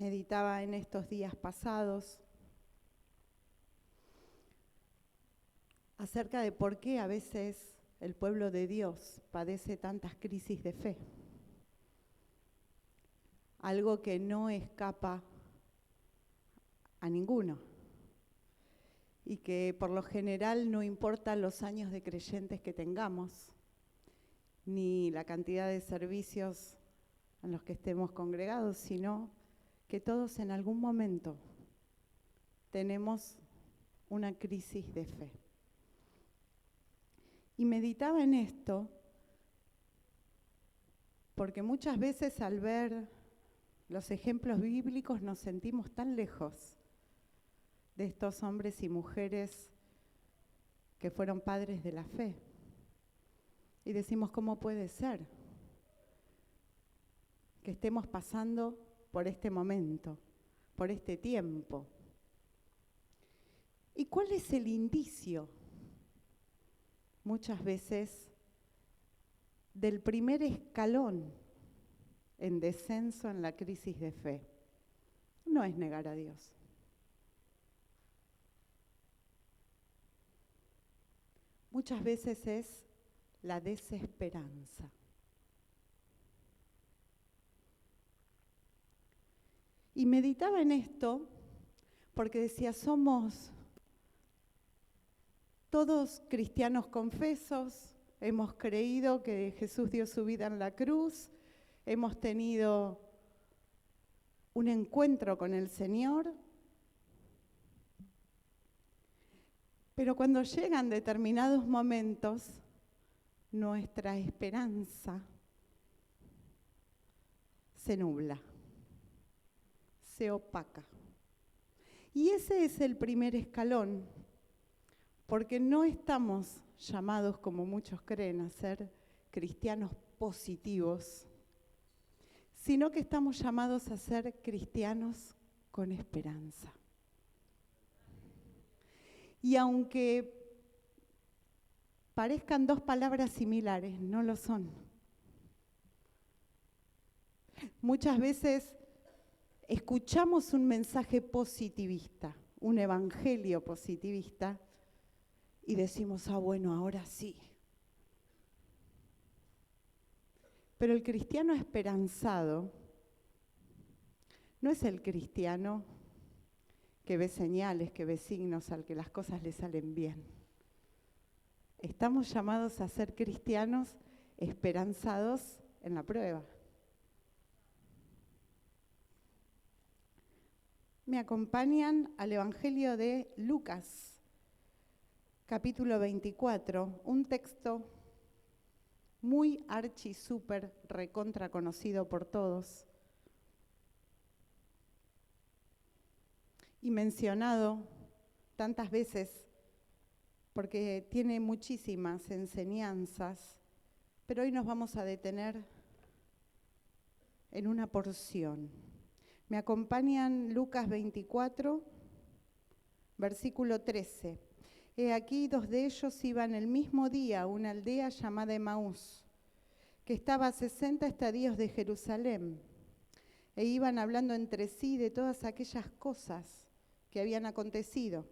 Meditaba en estos días pasados acerca de por qué a veces el pueblo de Dios padece tantas crisis de fe. Algo que no escapa a ninguno y que por lo general no importa los años de creyentes que tengamos, ni la cantidad de servicios en los que estemos congregados, sino que todos en algún momento tenemos una crisis de fe. Y meditaba en esto porque muchas veces al ver los ejemplos bíblicos nos sentimos tan lejos de estos hombres y mujeres que fueron padres de la fe. Y decimos, ¿cómo puede ser que estemos pasando por este momento, por este tiempo? ¿Y cuál es el indicio, muchas veces, del primer escalón en descenso en la crisis de fe? No es negar a Dios. Muchas veces es la desesperanza. Y meditaba en esto porque decía, somos todos cristianos confesos, hemos creído que Jesús dio su vida en la cruz, hemos tenido un encuentro con el Señor, pero cuando llegan determinados momentos, nuestra esperanza se nubla, se opaca. Y ese es el primer escalón, porque no estamos llamados, como muchos creen, a ser cristianos positivos, sino que estamos llamados a ser cristianos con esperanza. Y aunque parezcan dos palabras similares, no lo son. Muchas veces escuchamos un mensaje positivista, un evangelio positivista, y decimos, bueno, ahora sí. Pero el cristiano esperanzado no es el cristiano que ve señales, que ve signos, al que las cosas le salen bien. Estamos llamados a ser cristianos esperanzados en la prueba. Me acompañan al Evangelio de Lucas, capítulo 24, un texto muy archi súper recontra conocido por todos y mencionado tantas veces porque tiene muchísimas enseñanzas, pero hoy nos vamos a detener en una porción. Me acompañan Lucas 24, versículo 13. He aquí, dos de ellos iban el mismo día a una aldea llamada Emaús, que estaba a 60 estadios de Jerusalén, e iban hablando entre sí de todas aquellas cosas que habían acontecido.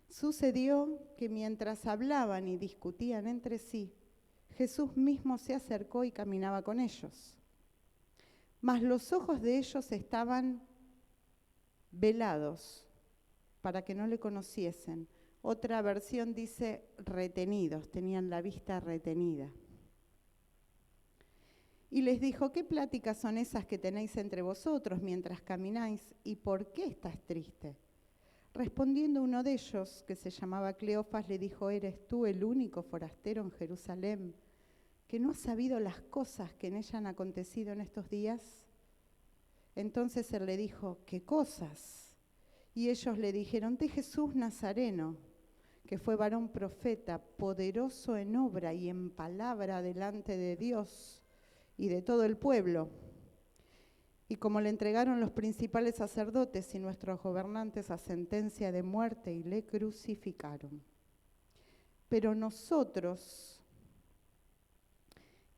Sucedió que mientras hablaban y discutían entre sí, Jesús mismo se acercó y caminaba con ellos. Mas los ojos de ellos estaban velados para que no le conociesen. Otra versión dice retenidos, tenían la vista retenida. Y les dijo, ¿qué pláticas son esas que tenéis entre vosotros mientras camináis? ¿Y por qué estás triste? Respondiendo uno de ellos, que se llamaba Cleofas, le dijo, ¿eres tú el único forastero en Jerusalén que no ha sabido las cosas que en ella han acontecido en estos días? Entonces él le dijo, ¿qué cosas? Y ellos le dijeron, de Jesús Nazareno, que fue varón profeta, poderoso en obra y en palabra delante de Dios y de todo el pueblo. Y como le entregaron los principales sacerdotes y nuestros gobernantes a sentencia de muerte y le crucificaron. Pero nosotros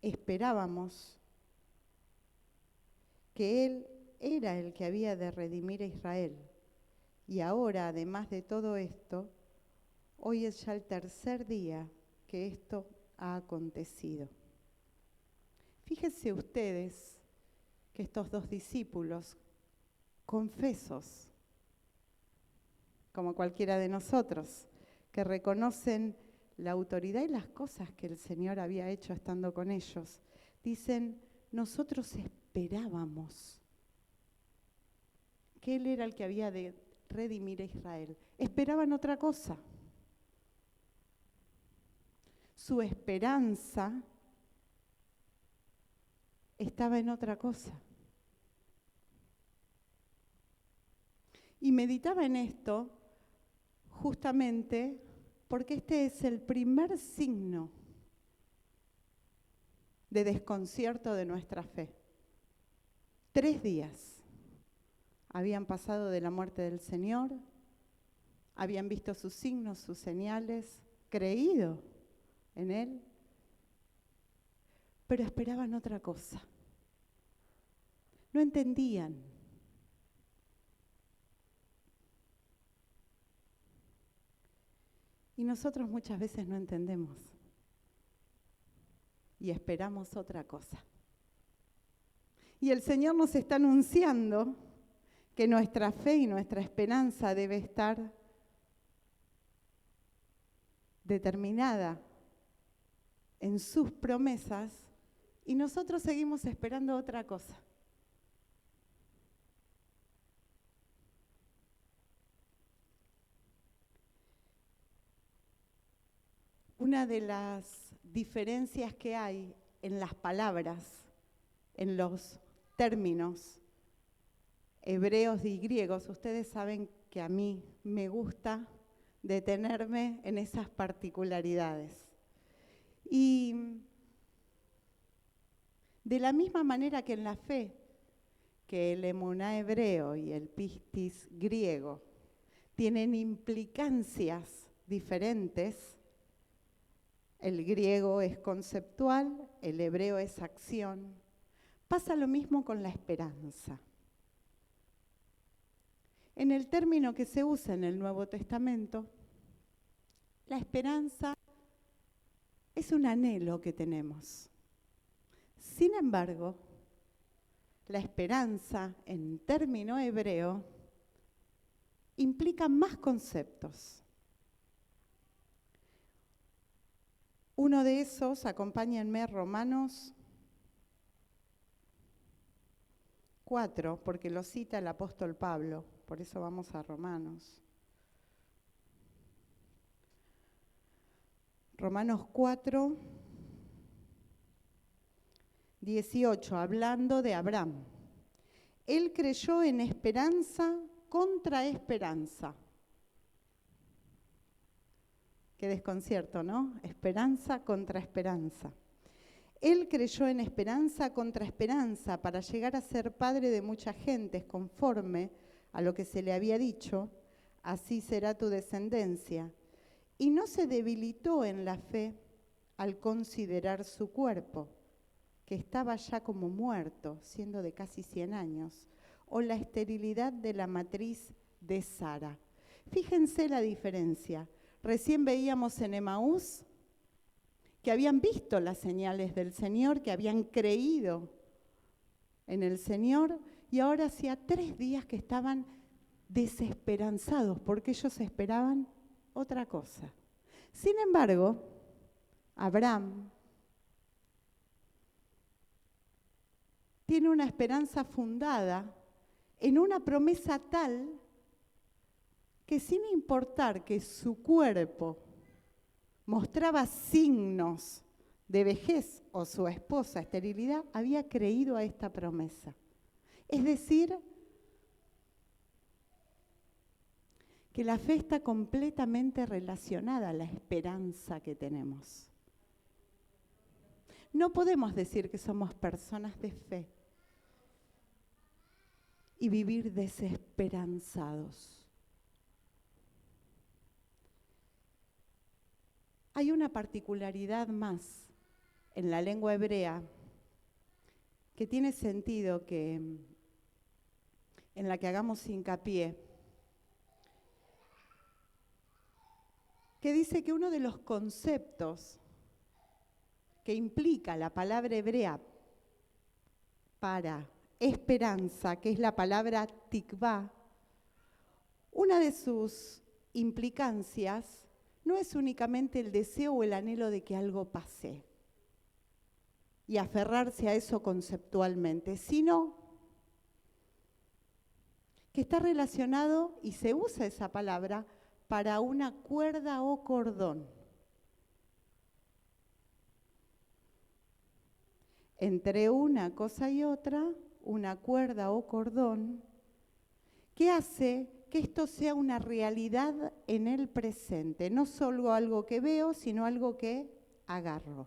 esperábamos que él era el que había de redimir a Israel. Y ahora, además de todo esto, hoy es ya el tercer día que esto ha acontecido. Fíjense ustedes que estos dos discípulos, confesos, como cualquiera de nosotros, que reconocen la autoridad y las cosas que el Señor había hecho estando con ellos, dicen, nosotros esperábamos que Él era el que había de redimir a Israel. Esperaban otra cosa. Su esperanza estaba en otra cosa. Y meditaba en esto justamente porque este es el primer signo de desconcierto de nuestra fe. 3 días habían pasado de la muerte del Señor, habían visto sus signos, sus señales, creído en Él, pero esperaban otra cosa. No entendían. Y nosotros muchas veces no entendemos y esperamos otra cosa. Y el Señor nos está anunciando que nuestra fe y nuestra esperanza debe estar determinada en sus promesas y nosotros seguimos esperando otra cosa. Una de las diferencias que hay en las palabras, en los términos hebreos y griegos, ustedes saben que a mí me gusta detenerme en esas particularidades. Y de la misma manera que en la fe, que el emuná hebreo y el pistis griego tienen implicancias diferentes, el griego es conceptual, el hebreo es acción. Pasa lo mismo con la esperanza. En el término que se usa en el Nuevo Testamento, la esperanza es un anhelo que tenemos. Sin embargo, la esperanza en término hebreo implica más conceptos. Uno de esos, acompáñenme, Romanos 4, porque lo cita el apóstol Pablo, por eso vamos a Romanos. Romanos 4, 18, hablando de Abraham. Él creyó en esperanza contra esperanza. Qué desconcierto, ¿no? Esperanza contra esperanza. Él creyó en esperanza contra esperanza para llegar a ser padre de muchas gentes, conforme a lo que se le había dicho, así será tu descendencia. Y no se debilitó en la fe al considerar su cuerpo, que estaba ya como muerto, siendo de casi 100 años, o la esterilidad de la matriz de Sara. Fíjense la diferencia. Recién veíamos en Emaús que habían visto las señales del Señor, que habían creído en el Señor, y ahora hacía 3 días que estaban desesperanzados, porque ellos esperaban otra cosa. Sin embargo, Abraham tiene una esperanza fundada en una promesa tal que sin importar que su cuerpo mostraba signos de vejez o su esposa esterilidad, había creído a esta promesa. Es decir, que la fe está completamente relacionada a la esperanza que tenemos. No podemos decir que somos personas de fe y vivir desesperanzados. Hay una particularidad más en la lengua hebrea que tiene sentido que en la que hagamos hincapié, que dice que uno de los conceptos que implica la palabra hebrea para esperanza, que es la palabra tikvá, una de sus implicancias no es únicamente el deseo o el anhelo de que algo pase y aferrarse a eso conceptualmente, sino que está relacionado, y se usa esa palabra, para una cuerda o cordón. Entre una cosa y otra, una cuerda o cordón, que hace que esto sea una realidad en el presente, no solo algo que veo, sino algo que agarro.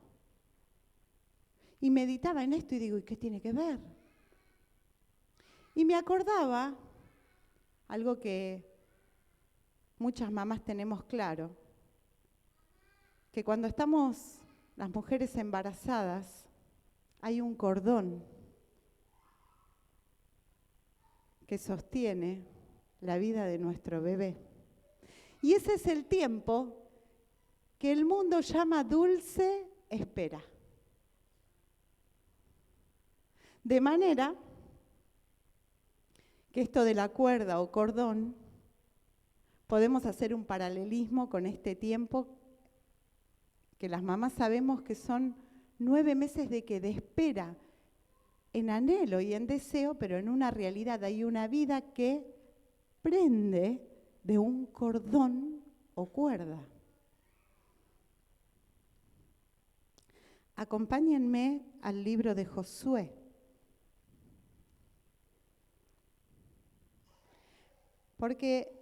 Y meditaba en esto y digo, ¿y qué tiene que ver? Y me acordaba algo que muchas mamás tenemos claro, que cuando estamos las mujeres embarazadas, hay un cordón que sostiene la vida de nuestro bebé. Y ese es el tiempo que el mundo llama dulce espera. De manera que esto de la cuerda o cordón, podemos hacer un paralelismo con este tiempo que las mamás sabemos que son 9 meses de espera, en anhelo y en deseo, pero en una realidad hay una vida que prende de un cordón o cuerda. Acompáñenme al libro de Josué. Porque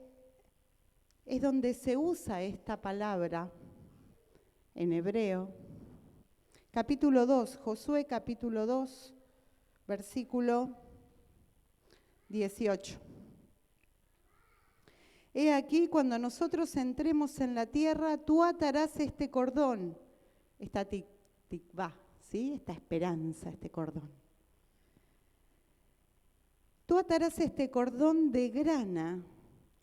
es donde se usa esta palabra en hebreo. Capítulo 2, Josué capítulo 2, versículo 18. He aquí, cuando nosotros entremos en la tierra, tú atarás este cordón, esta tikvá, ¿sí? Esta esperanza, este cordón. Tú atarás este cordón de grana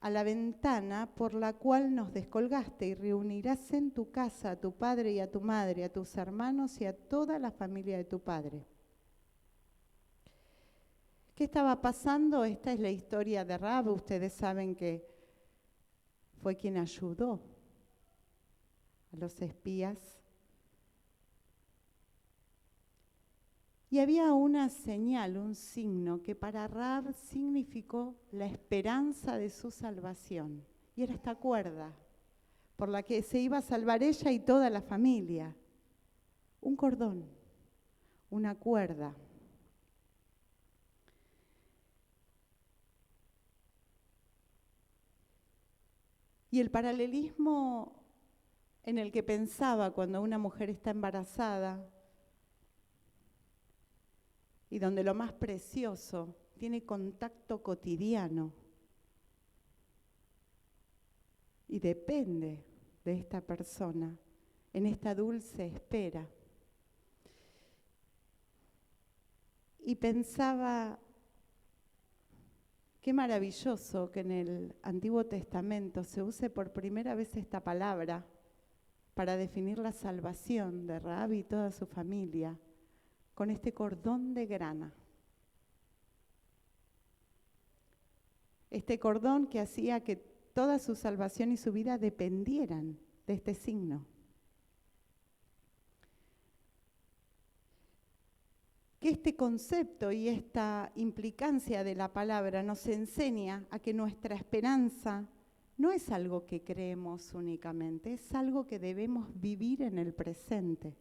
a la ventana por la cual nos descolgaste y reunirás en tu casa a tu padre y a tu madre, a tus hermanos y a toda la familia de tu padre. ¿Qué estaba pasando? Esta es la historia de Rahab. Ustedes saben que fue quien ayudó a los espías. Y había una señal, un signo, que para Rahab significó la esperanza de su salvación. Y era esta cuerda, por la que se iba a salvar ella y toda la familia. Un cordón, una cuerda. Y el paralelismo en el que pensaba cuando una mujer está embarazada, y donde lo más precioso tiene contacto cotidiano y depende de esta persona en esta dulce espera. Y pensaba, qué maravilloso que en el Antiguo Testamento se use por primera vez esta palabra para definir la salvación de Rahab y toda su familia, con este cordón de grana. Este cordón que hacía que toda su salvación y su vida dependieran de este signo. Que este concepto y esta implicancia de la palabra nos enseña a que nuestra esperanza no es algo que creemos únicamente, es algo que debemos vivir en el presente.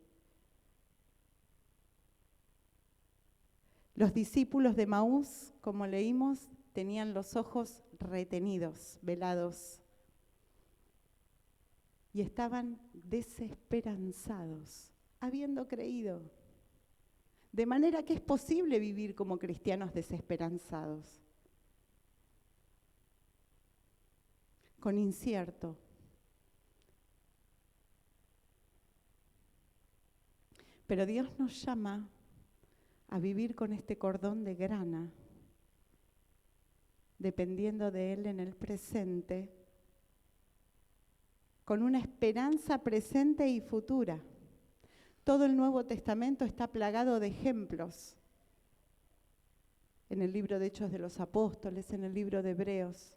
Los discípulos de Maús, como leímos, tenían los ojos retenidos, velados, y estaban desesperanzados, habiendo creído. De manera que es posible vivir como cristianos desesperanzados, con incierto. Pero Dios nos llama a vivir con este cordón de grana, dependiendo de Él en el presente, con una esperanza presente y futura. Todo el Nuevo Testamento está plagado de ejemplos. En el libro de Hechos de los Apóstoles, en el libro de Hebreos,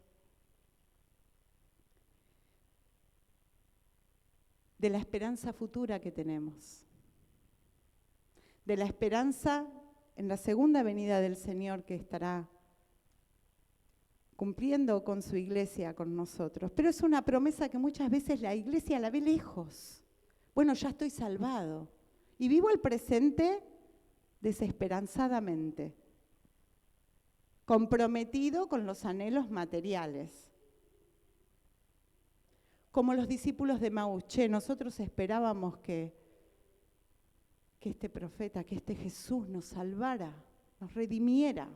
de la esperanza futura que tenemos, de la esperanza en la segunda venida del Señor que estará cumpliendo con su iglesia, con nosotros. Pero es una promesa que muchas veces la iglesia la ve lejos. Bueno, ya estoy salvado y vivo el presente desesperanzadamente, comprometido con los anhelos materiales. Como los discípulos de Maús, nosotros esperábamos que este profeta, que este Jesús nos salvara, nos redimiera.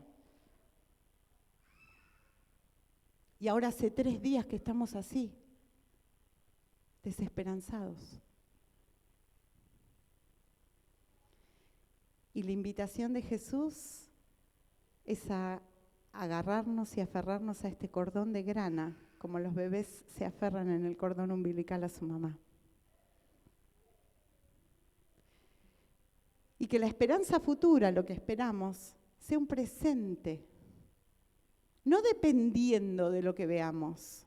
Y ahora hace 3 días que estamos así, desesperanzados. Y la invitación de Jesús es a agarrarnos y aferrarnos a este cordón de grana, como los bebés se aferran en el cordón umbilical a su mamá. Y que la esperanza futura, lo que esperamos, sea un presente, no dependiendo de lo que veamos.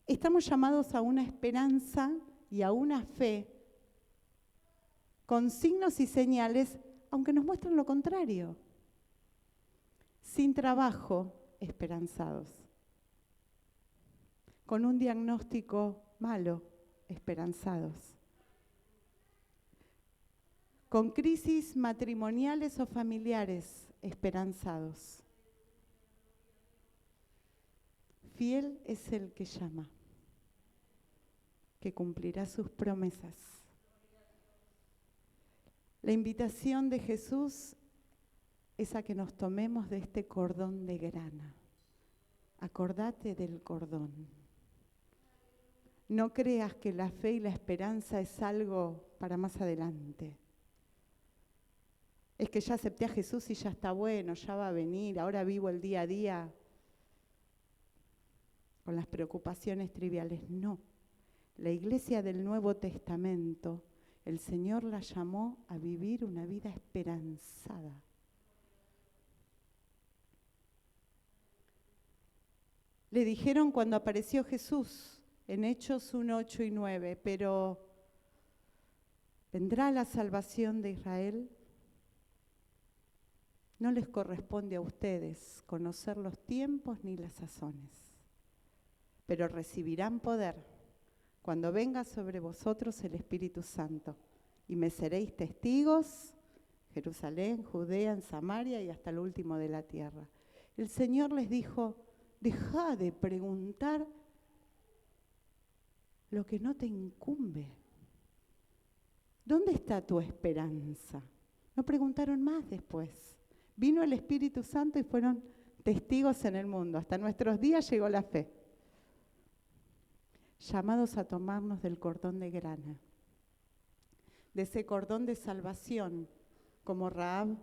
Estamos llamados a una esperanza y a una fe con signos y señales, aunque nos muestren lo contrario. Sin trabajo, esperanzados. Con un diagnóstico malo, esperanzados. Con crisis matrimoniales o familiares, esperanzados. Fiel es el que llama, que cumplirá sus promesas. La invitación de Jesús es a que nos tomemos de este cordón de grana. Acordate del cordón. No creas que la fe y la esperanza es algo para más adelante. Es que ya acepté a Jesús y ya está bueno, ya va a venir, ahora vivo el día a día con las preocupaciones triviales. No. La iglesia del Nuevo Testamento, el Señor la llamó a vivir una vida esperanzada. Le dijeron cuando apareció Jesús en Hechos 1, 8 y 9, pero ¿vendrá la salvación de Israel? No les corresponde a ustedes conocer los tiempos ni las sazones, pero recibirán poder cuando venga sobre vosotros el Espíritu Santo, y me seréis testigos, Jerusalén, Judea, en Samaria y hasta lo último de la tierra. El Señor les dijo, deja de preguntar lo que no te incumbe. ¿Dónde está tu esperanza? No preguntaron más después. Vino el Espíritu Santo y fueron testigos en el mundo. Hasta nuestros días llegó la fe. Llamados a tomarnos del cordón de grana, de ese cordón de salvación, como Rahab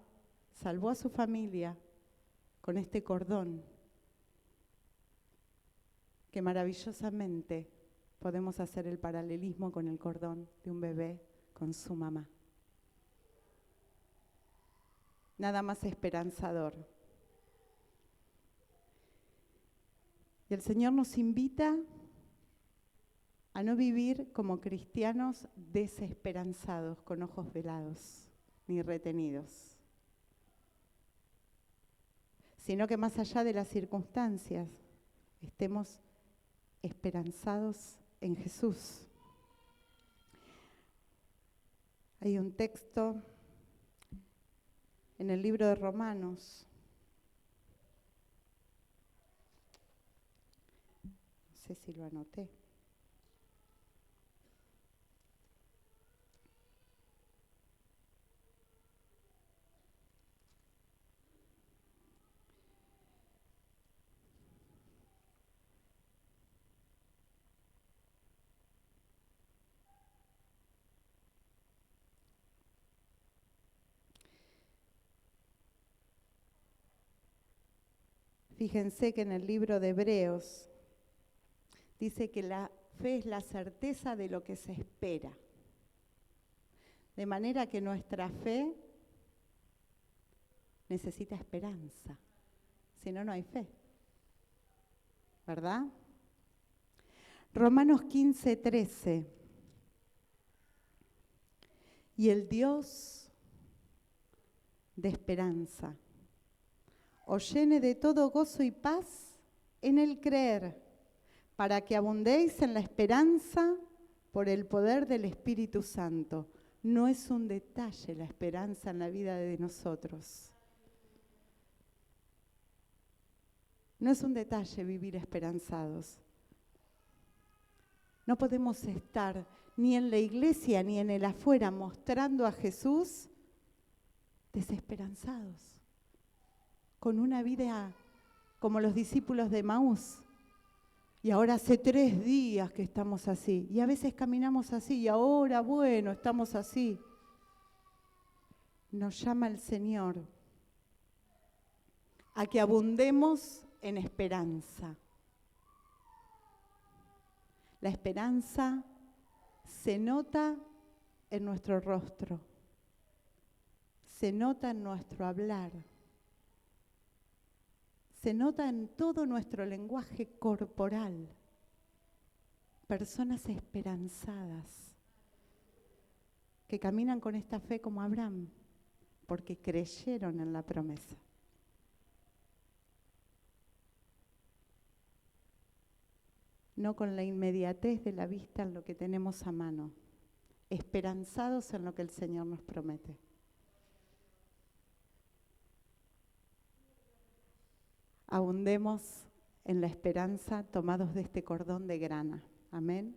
salvó a su familia con este cordón, que maravillosamente podemos hacer el paralelismo con el cordón de un bebé con su mamá. Nada más esperanzador. Y el Señor nos invita a no vivir como cristianos desesperanzados, con ojos velados, ni retenidos, sino que más allá de las circunstancias, estemos esperanzados en Jesús. Hay un texto en el libro de Romanos, no sé si lo anoté. Fíjense que en el libro de Hebreos dice que la fe es la certeza de lo que se espera. De manera que nuestra fe necesita esperanza. Si no, no hay fe. ¿Verdad? Romanos 15:13. Y el Dios de esperanza os llene de todo gozo y paz en el creer, para que abundéis en la esperanza por el poder del Espíritu Santo. No es un detalle la esperanza en la vida de nosotros. No es un detalle vivir esperanzados. No podemos estar ni en la iglesia ni en el afuera mostrando a Jesús desesperanzados, con una vida como los discípulos de Emaús. Y ahora hace 3 días que estamos así. Y a veces caminamos así y ahora, bueno, estamos así. Nos llama el Señor a que abundemos en esperanza. La esperanza se nota en nuestro rostro, se nota en nuestro hablar, se nota en todo nuestro lenguaje corporal. Personas esperanzadas que caminan con esta fe como Abraham, porque creyeron en la promesa. No con la inmediatez de la vista en lo que tenemos a mano, esperanzados en lo que el Señor nos promete. Abundemos en la esperanza tomados de este cordón de grana. Amén.